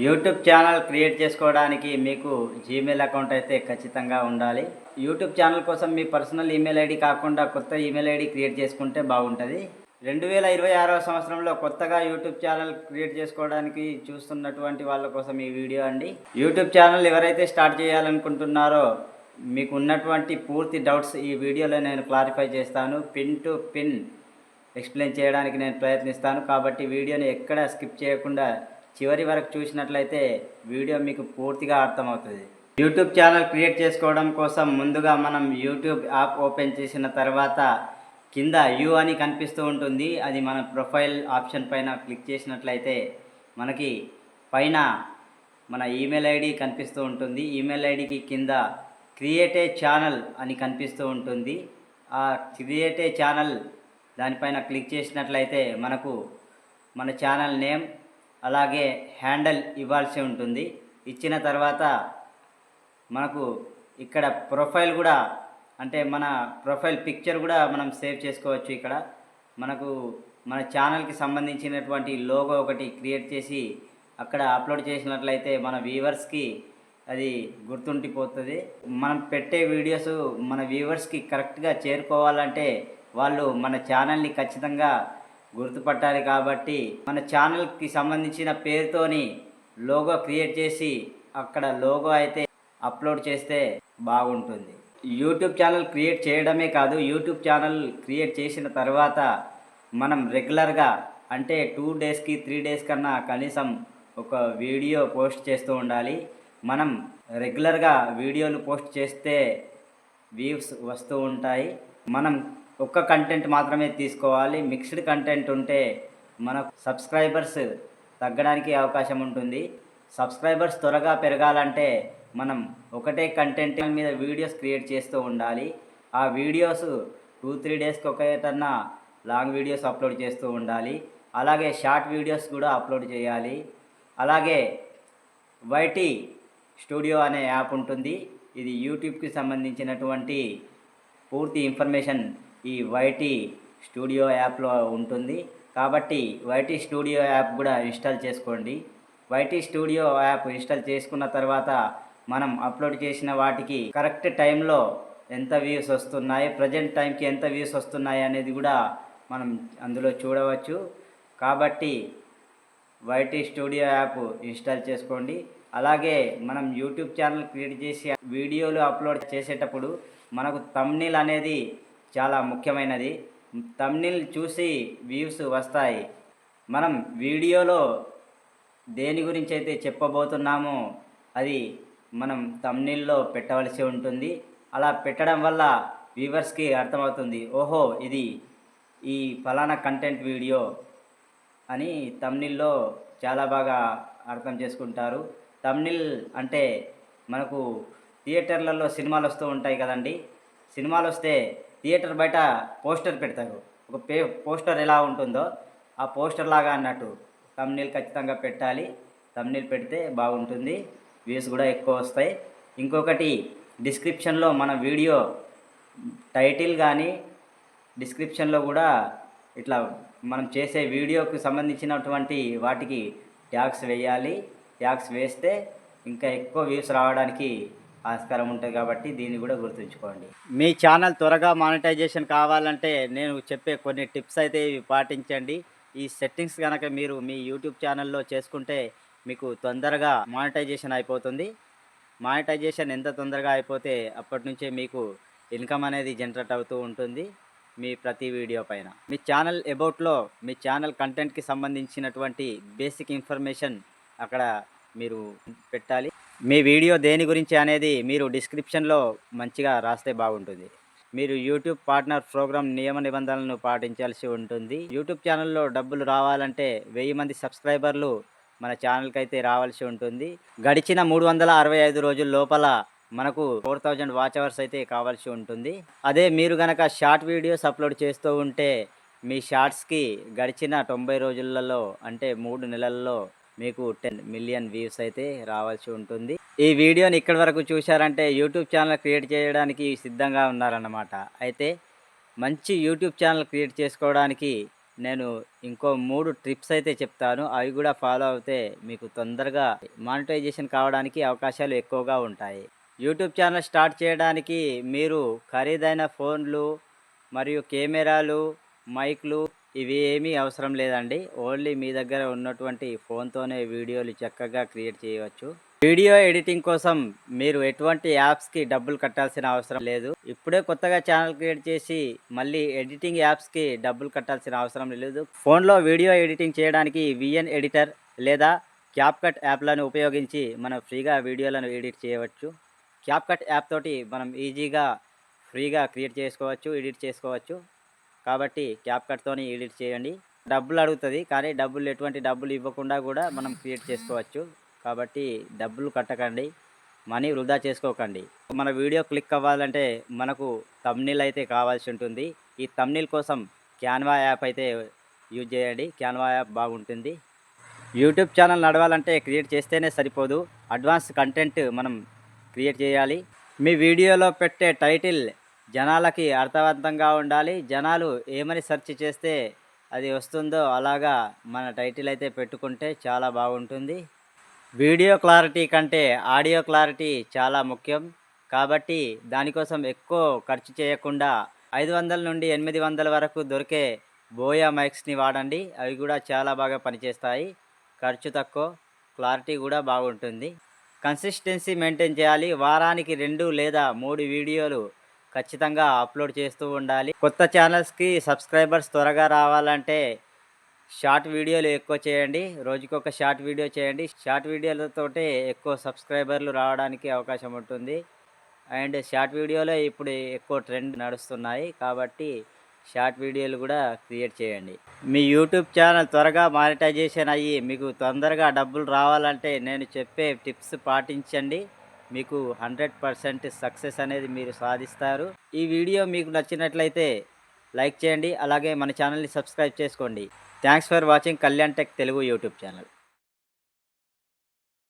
YouTube channel create చేసుకోవడానికి మీకు Gmail account అయితే ఖచ్చితంగా ఉండాలి. యూట్యూబ్ ఛానల్ కోసం మీ పర్సనల్ ఈమెయిల్ ఐడి కాకుండా కొత్త ఈమెయిల్ ఐడి క్రియేట్ చేసుకుంటే బాగుంటుంది. 2026వ సంవత్సరంలో కొత్తగా యూట్యూబ్ ఛానల్ క్రియేట్ చేసుకోవడానికి చూస్తున్నటువంటి వాళ్ళ కోసం ఈ వీడియో అండి. యూట్యూబ్ ఛానల్ ఎవరైతే స్టార్ట్ చేయాలనుకుంటున్నారో మీకు ఉన్నటువంటి పూర్తి డౌట్స్ ఈ వీడియోలో నేను క్లారిఫై చేస్తాను. పిన్ టు పిన్ ఎక్స్ప్లెయిన్ చేయడానికి నేను ప్రయత్నిస్తాను. కాబట్టి వీడియోని ఎక్కడ స్కిప్ చేయకుండా చివరి వరకు చూసినట్లయితే వీడియో మీకు పూర్తిగా అర్థమవుతుంది. యూట్యూబ్ ఛానల్ క్రియేట్ చేసుకోవడం కోసం ముందుగా మనం యూట్యూబ్ యాప్ ఓపెన్ చేసిన తర్వాత కింద యూ అని కనిపిస్తూ ఉంటుంది. అది మన ప్రొఫైల్ ఆప్షన్ పైన క్లిక్ చేసినట్లయితే మనకి పైన మన ఈమెయిల్ ఐడి కనిపిస్తూ ఉంటుంది. ఈమెయిల్ ఐడికి కింద క్రియేట్ ఏ ఛానల్ అని కనిపిస్తూ ఉంటుంది. ఆ క్రియేట్ ఏ ఛానల్ దానిపైన క్లిక్ చేసినట్లయితే మనకు మన ఛానల్ నేమ్ అలాగే హ్యాండిల్ ఇవ్వాల్సి ఉంటుంది. ఇచ్చిన తర్వాత మనకు ఇక్కడ ప్రొఫైల్ కూడా అంటే మన ప్రొఫైల్ పిక్చర్ కూడా మనం సేవ్ చేసుకోవచ్చు. ఇక్కడ మనకు మన ఛానల్కి సంబంధించినటువంటి లోగో ఒకటి క్రియేట్ చేసి అక్కడ అప్లోడ్ చేసినట్లయితే మన వ్యూవర్స్కి అది గుర్తుండిపోతుంది. మనం పెట్టే వీడియోస్ మన వ్యూవర్స్కి కరెక్ట్గా చేరుకోవాలంటే వాళ్ళు మన ఛానల్ని ఖచ్చితంగా గుర్తుపట్టాలి. కాబట్టి మన ఛానల్కి సంబంధించిన పేరుతోని లోగో క్రియేట్ చేసి అక్కడ లోగో అయితే అప్లోడ్ చేస్తే బాగుంటుంది. యూట్యూబ్ ఛానల్ క్రియేట్ చేయడమే కాదు, యూట్యూబ్ ఛానల్ క్రియేట్ చేసిన తర్వాత మనం రెగ్యులర్గా అంటే 2 డేస్కి 3 డేస్ కన్నా కనీసం ఒక వీడియో పోస్ట్ చేస్తూ ఉండాలి. మనం రెగ్యులర్గా వీడియోలు పోస్ట్ చేస్తే వ్యూస్ వస్తూ ఉంటాయి. మనం ఒక్క కంటెంట్ మాత్రమే తీసుకోవాలి. మిక్స్డ్ కంటెంట్ ఉంటే మన సబ్స్క్రైబర్స్ తగ్గడానికి అవకాశం ఉంటుంది. సబ్స్క్రైబర్స్ త్వరగా పెరగాలంటే మనం ఒకటే కంటెంట్ మీద వీడియోస్ క్రియేట్ చేస్తూ ఉండాలి. ఆ వీడియోస్ 2-3 డేస్కి ఒకటన్నా లాంగ్ వీడియోస్ అప్లోడ్ చేస్తూ ఉండాలి. అలాగే షార్ట్ వీడియోస్ కూడా అప్లోడ్ చేయాలి. అలాగే వైటీ స్టూడియో అనే యాప్ ఉంటుంది. ఇది యూట్యూబ్కి సంబంధించినటువంటి పూర్తి ఇన్ఫర్మేషన్ ఈ వైటీ స్టూడియో యాప్లో ఉంటుంది. కాబట్టి వైటీ స్టూడియో యాప్ కూడా ఇన్స్టాల్ చేసుకోండి. వైటీ స్టూడియో యాప్ ఇన్స్టాల్ చేసుకున్న తర్వాత మనం అప్లోడ్ చేసిన వాటికి కరెక్ట్ టైంలో ఎంత వ్యూస్ వస్తున్నాయి, ప్రజెంట్ టైంకి ఎంత వ్యూస్ వస్తున్నాయి అనేది కూడా మనం అందులో చూడవచ్చు. కాబట్టి వైటీ స్టూడియో యాప్ ఇన్స్టాల్ చేసుకోండి. అలాగే మనం యూట్యూబ్ ఛానల్ క్రియేట్ చేసి వీడియోలు అప్లోడ్ చేసేటప్పుడు మనకు థంబ్నెయిల్ అనేది చాలా ముఖ్యమైనది. థంబ్నెయిల్ చూసి వ్యూస్ వస్తాయి. మనం వీడియోలో దేని గురించి అయితే చెప్పబోతున్నామో అది మనం థంబ్నెయిల్లో పెట్టవలసి ఉంటుంది. అలా పెట్టడం వల్ల వ్యూవర్స్కి అర్థమవుతుంది, ఓహో ఇది ఈ ఫలానా కంటెంట్ వీడియో అని థంబ్నెయిల్లో చాలా బాగా అర్థం చేసుకుంటారు. థంబ్నెయిల్ అంటే మనకు థియేటర్లలో సినిమాలు వస్తూ ఉంటాయి కదండి. సినిమాలు వస్తే థియేటర్ బయట పోస్టర్ పెడతారు. ఒక పోస్టర్ ఎలా ఉంటుందో ఆ పోస్టర్ లాగా అన్నట్టు థంబ్నెయిల్ ఖచ్చితంగా పెట్టాలి. థంబ్నెయిల్ పెడితే బాగుంటుంది, వ్యూస్ కూడా ఎక్కువ వస్తాయి. ఇంకొకటి డిస్క్రిప్షన్లో మన వీడియో టైటిల్ కానీ డిస్క్రిప్షన్లో కూడా ఇట్లా మనం చేసే వీడియోకి సంబంధించినటువంటి వాటికి ట్యాగ్స్ వేయాలి. ట్యాగ్స్ వేస్తే ఇంకా ఎక్కువ వ్యూస్ రావడానికి ఆస్కారం ఉంటుంది. కాబట్టి దీన్ని కూడా గుర్తుంచుకోండి. మీ ఛానల్ త్వరగా మానిటైజేషన్ కావాలంటే నేను చెప్పే కొన్ని టిప్స్ అయితే ఇవి పాటించండి. ఈ సెట్టింగ్స్ కనుక మీరు మీ యూట్యూబ్ ఛానల్లో చేసుకుంటే మీకు తొందరగా మానిటైజేషన్ అయిపోతుంది. మానిటైజేషన్ ఎంత తొందరగా అయిపోతే అప్పటి నుంచే మీకు ఇన్కమ్ అనేది జనరేట్ అవుతూ ఉంటుంది మీ ప్రతి వీడియో పైన. మీ ఛానల్ అబౌట్లో మీ ఛానల్ కంటెంట్కి సంబంధించినటువంటి బేసిక్ ఇన్ఫర్మేషన్ అక్కడ మీరు పెట్టాలి. మీ వీడియో దేని గురించి అనేది మీరు డిస్క్రిప్షన్లో మంచిగా రాస్తే బాగుంటుంది. మీరు యూట్యూబ్ పార్ట్నర్ ప్రోగ్రామ్ నియమ నిబంధనలను పాటించాల్సి ఉంటుంది. యూట్యూబ్ ఛానల్లో డబ్బులు రావాలంటే 1000 మంది సబ్స్క్రైబర్లు మన ఛానల్కి అయితే రావాల్సి ఉంటుంది. గడిచిన 365 రోజుల లోపల మనకు 4000 వాచ్ అవర్స్ అయితే కావాల్సి ఉంటుంది. అదే మీరు గనక షార్ట్ వీడియోస్ అప్లోడ్ చేస్తూ ఉంటే మీ షార్ట్స్కి గడిచిన 90 రోజులలో అంటే 3 నెలల్లో మీకు 10 మిలియన్ వ్యూస్ అయితే రావాల్సి ఉంటుంది. ఈ వీడియోని ఇక్కడి వరకు చూశారంటే యూట్యూబ్ ఛానల్ క్రియేట్ చేయడానికి సిద్ధంగా ఉన్నారన్నమాట. అయితే మంచి యూట్యూబ్ ఛానల్ క్రియేట్ చేసుకోవడానికి నేను ఇంకో 3 ట్రిప్స్ అయితే చెప్తాను. అవి కూడా ఫాలో అవుతే మీకు తొందరగా మానిటైజేషన్ కావడానికి అవకాశాలు ఎక్కువగా ఉంటాయి. యూట్యూబ్ ఛానల్ స్టార్ట్ చేయడానికి మీరు ఖరీదైన ఫోన్లు మరియు కెమెరాలు, మైక్‌లు ఇవి ఏమీ అవసరం లేదండి. ఓన్లీ మీ దగ్గర ఉన్నటువంటి ఫోన్‌తోనే వీడియోలు చక్కగా క్రియేట్ చేయవచ్చు. వీడియో ఎడిటింగ్ కోసం మీరు ఎటువంటి యాప్స్‌కి డబ్బులు కట్టాల్సిన అవసరం లేదు. ఇప్పుడే కొత్తగా ఛానల్ క్రియేట్ చేసి మళ్ళీ ఎడిటింగ్ యాప్స్‌కి డబ్బులు కట్టాల్సిన అవసరం లేదు. ఫోన్‌లో వీడియో ఎడిటింగ్ చేయడానికి విఎన్ ఎడిటర్ లేదా క్యాప్‌కట్ యాప్‌లను ఉపయోగించి మనం ఫ్రీగా వీడియోలను ఎడిట్ చేయవచ్చు. క్యాప్‌కట్ యాప్ తోటి మనం ఈజీగా ఫ్రీగా క్రియేట్ చేసుకోవచ్చు, ఎడిట్ చేసుకోవచ్చు. కాబట్టి క్యాప్‌కట్‌తోని ఎడిట్ చేయండి. డబ్బులు అడుగుతది. కానీ ఎటువంటి డబ్బులు ఇవ్వకుండా కూడా మనం క్రియేట్ చేసుకోవచ్చు. కాబట్టి డబ్బులు కట్టకండి. మనీ వృధా చేసుకోకండి. మన వీడియో క్లిక్ అవ్వాలంటే మనకు థంబ్‌నెయిల్ అయితే కావాల్సి ఉంటుంది. ఈ థంబ్‌నెయిల్ కోసం క్యాన్వా యాప్ అయితే యూజ్ చేయండి. క్యాన్వా యాప్ బాగుంటుంది. యూట్యూబ్ ఛానల్ నడవాలంటే క్రియేట్ చేస్తేనే సరిపోదు. అడ్వాన్స్ కంటెంట్ మనం క్రియేట్ చేయాలి. మీ వీడియోలో పెట్టే టైటిల్ జనాలకి అర్థవంతంగా ఉండాలి. జనాలు ఏమని సెర్చ్ చేస్తే అది వస్తుందో అలాగా మన టైటిల్ అయితే పెట్టుకుంటే చాలా బాగుంటుంది. వీడియో క్లారిటీ కంటే ఆడియో క్లారిటీ చాలా ముఖ్యం. కాబట్టి దానికోసం ఎక్కువ ఖర్చు చేయకుండా 500 నుండి 800 వరకు దొరికే బోయా మైక్స్‌ని వాడండి. అవి కూడా చాలా బాగా పనిచేస్తాయి. ఖర్చు తక్కువ, క్లారిటీ కూడా బాగుంటుంది. కన్సిస్టెన్సీ మెయింటైన్ చేయాలి. వారానికి 2 లేదా 3 వీడియోలు ఖచ్చితంగా అప్లోడ్ చేస్తూ ఉండాలి. కొత్త ఛానల్స్‌కి సబ్స్క్రైబర్స్ త్వరగా రావాలంటే షార్ట్ వీడియోలు ఎక్కువ చేయండి. రోజుకొక షార్ట్ వీడియో చేయండి. షార్ట్ వీడియోలతోటే ఎక్కువ సబ్స్క్రైబర్లు రావడానికి అవకాశం ఉంటుంది. అండ్ షార్ట్ వీడియోలే ఇప్పుడు ఎక్కువ ట్రెండ్ నడుస్తున్నాయి. కాబట్టి షార్ట్ వీడియోలు కూడా క్రియేట్ చేయండి. మీ యూట్యూబ్ ఛానల్ త్వరగా మానిటైజేషన్ అయ్యి మీకు తొందరగా డబ్బులు రావాలంటే నేను చెప్పే టిప్స్ పాటించండి. మీకు 100% సక్సెస్ అనేది మీరు సాధిస్తారు. ఈ వీడియో మీకు నచ్చినట్లయితే లైక్ చేయండి. అలాగే మన ఛానల్ని సబ్స్క్రైబ్ చేసుకోండి. Thanks for watching Kalyan tech Telugu YouTube channel.